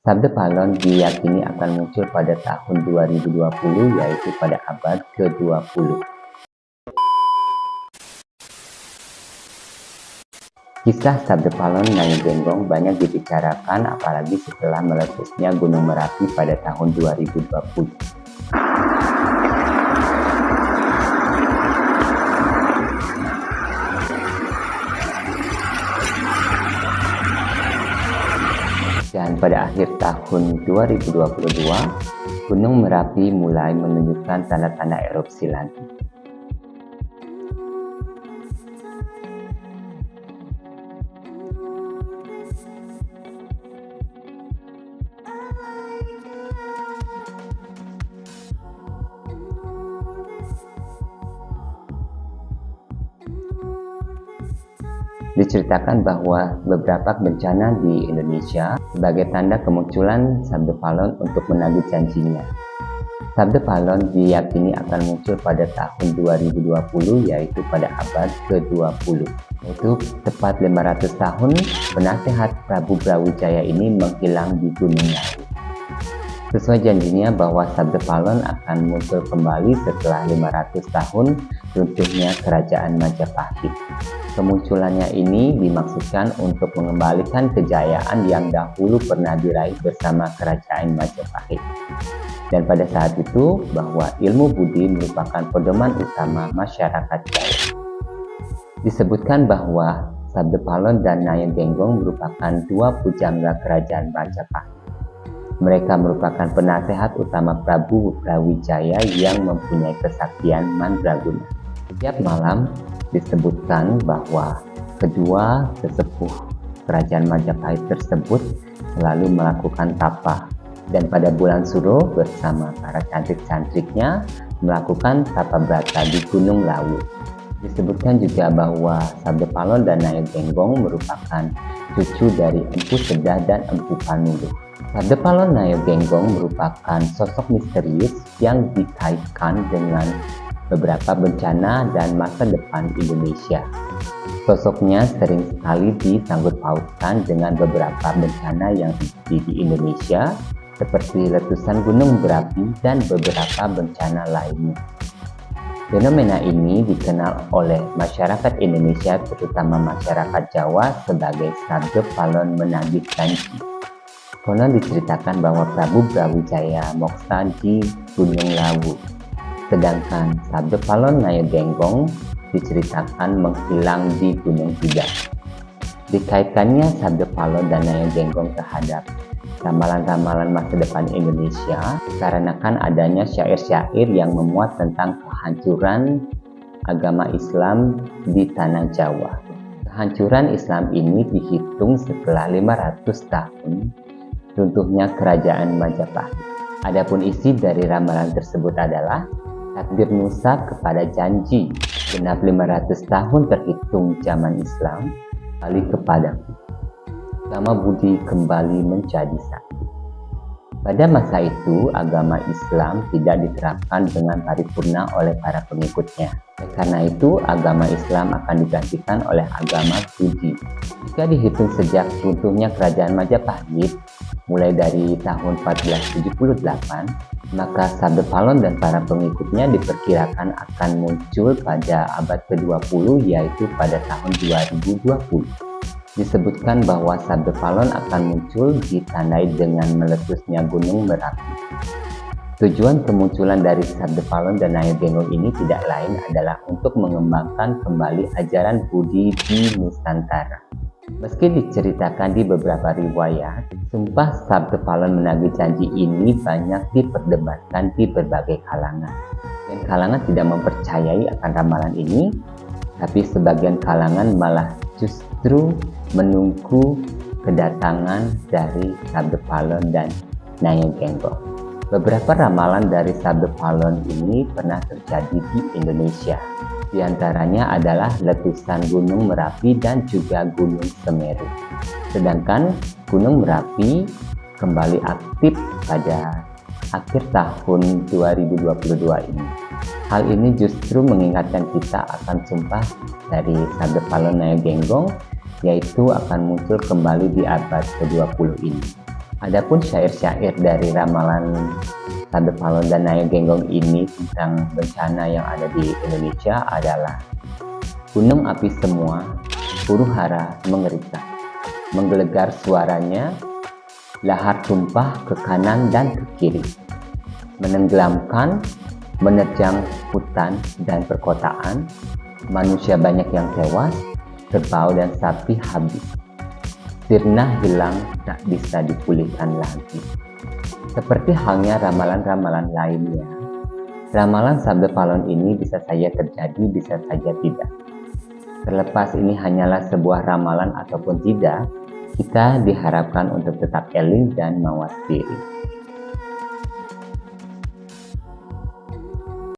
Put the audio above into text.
Sabda Palon diyakini akan muncul pada tahun 2020, yaitu pada abad ke-20. Kisah Sabda Palon Nyai Genggong banyak dibicarakan apalagi setelah meletusnya Gunung Merapi pada tahun 2020. Dan pada akhir tahun 2022, Gunung Merapi mulai menunjukkan tanda-tanda erupsi lagi. Diceritakan bahwa beberapa bencana di Indonesia sebagai tanda kemunculan Sabda Palon untuk menagih janjinya. Sabda Palon diyakini akan muncul pada tahun 2020, yaitu pada abad ke-20. Yaitu tepat 500 tahun penasehat Prabu Brawijaya ini menghilang di Gunung Lawu. Sesuai janjinya bahwa Sabda Palon akan muncul kembali setelah 500 tahun runtuhnya Kerajaan Majapahit. Kemunculannya ini dimaksudkan untuk mengembalikan kejayaan yang dahulu pernah diraih bersama Kerajaan Majapahit. Dan pada saat itu bahwa ilmu budi merupakan pedoman utama masyarakat Jawa. Disebutkan bahwa Sabda Palon dan Nyai Genggong merupakan dua pujangga Kerajaan Majapahit. Mereka merupakan penasehat utama Prabu Brawijaya yang mempunyai kesaktian mandraguna. Setiap malam disebutkan bahwa kedua sesepuh Kerajaan Majapahit tersebut selalu melakukan tapa, dan pada bulan Suro bersama para cantrik-cantriknya melakukan tapa brata di Gunung Lawu. Disebutkan juga bahwa Sabda Palon dan Nyai Genggong merupakan cucu dari Empu Sedah dan Empu Panuluh. Sabda Palon Nyai Genggong merupakan sosok misterius yang dikaitkan dengan beberapa bencana dan masa depan Indonesia. Sosoknya sering sekali disangkut pautkan dengan beberapa bencana yang terjadi di Indonesia, seperti letusan Gunung Merapi dan beberapa bencana lainnya. Fenomena ini dikenal oleh masyarakat Indonesia, terutama masyarakat Jawa, sebagai Sabda Palon menagih janji. Konon diceritakan bahwa Prabu Brawijaya moksa di Gunung Lawu, sedangkan Sabda Palon Nyai Genggong diceritakan menghilang di Gunung Tidak. Dikaitkannya Sabda Palon dan Nyai Genggong terhadap ramalan-ramalan masa depan Indonesia dikarenakan adanya syair-syair yang memuat tentang kehancuran agama Islam di tanah Jawa. Kehancuran Islam ini dihitung setelah 500 tahun runtuhnya Kerajaan Majapahit. Adapun isi dari ramalan tersebut adalah takdir Nusa kepada janji, genap 500 tahun terhitung zaman Islam, kembali kepadaku. Agama budi kembali menjadi satu. Pada masa itu, agama Islam tidak diterapkan dengan paripurna oleh para pengikutnya. Karena itu, agama Islam akan digantikan oleh agama budi. Jika dihitung sejak runtuhnya Kerajaan Majapahit, mulai dari tahun 1478, maka Sabda Palon dan para pengikutnya diperkirakan akan muncul pada abad ke-20, yaitu pada tahun 2020. Disebutkan bahwa Sabda Palon akan muncul ditandai dengan meletusnya Gunung Merapi. Tujuan kemunculan dari Sabda Palon dan Nyai Genggong ini tidak lain adalah untuk mengembangkan kembali ajaran budi di Nusantara. Meski diceritakan di beberapa riwayat, sumpah Sabda Palon menagih janji ini banyak diperdebatkan di berbagai kalangan. Dan kalangan tidak mempercayai akan ramalan ini, tapi sebagian kalangan malah justru menunggu kedatangan dari Sabda Palon dan Nyai Genggong. Beberapa ramalan dari Sabda Palon ini pernah terjadi di Indonesia. Di antaranya adalah letusan Gunung Merapi dan juga Gunung Semeru. Sedangkan Gunung Merapi kembali aktif pada akhir tahun 2022 ini. Hal ini justru mengingatkan kita akan sumpah dari Sabda Palon Nyai Genggong, yaitu akan muncul kembali di abad ke-20 ini. Adapun syair-syair dari ramalan Sabda Palon dan Naya Genggong ini tentang bencana yang ada di Indonesia adalah: gunung api semua, huru-hara mengerikan, menggelegar suaranya, lahar tumpah ke kanan dan ke kiri, menenggelamkan, menerjang hutan dan perkotaan, manusia banyak yang tewas, kerbau dan sapi habis. Sirna hilang, tak bisa dipulihkan lagi. Seperti halnya ramalan-ramalan lainnya, ramalan Sabda Palon ini bisa saja terjadi, bisa saja tidak. Terlepas ini hanyalah sebuah ramalan ataupun tidak, kita diharapkan untuk tetap eling dan mawas diri.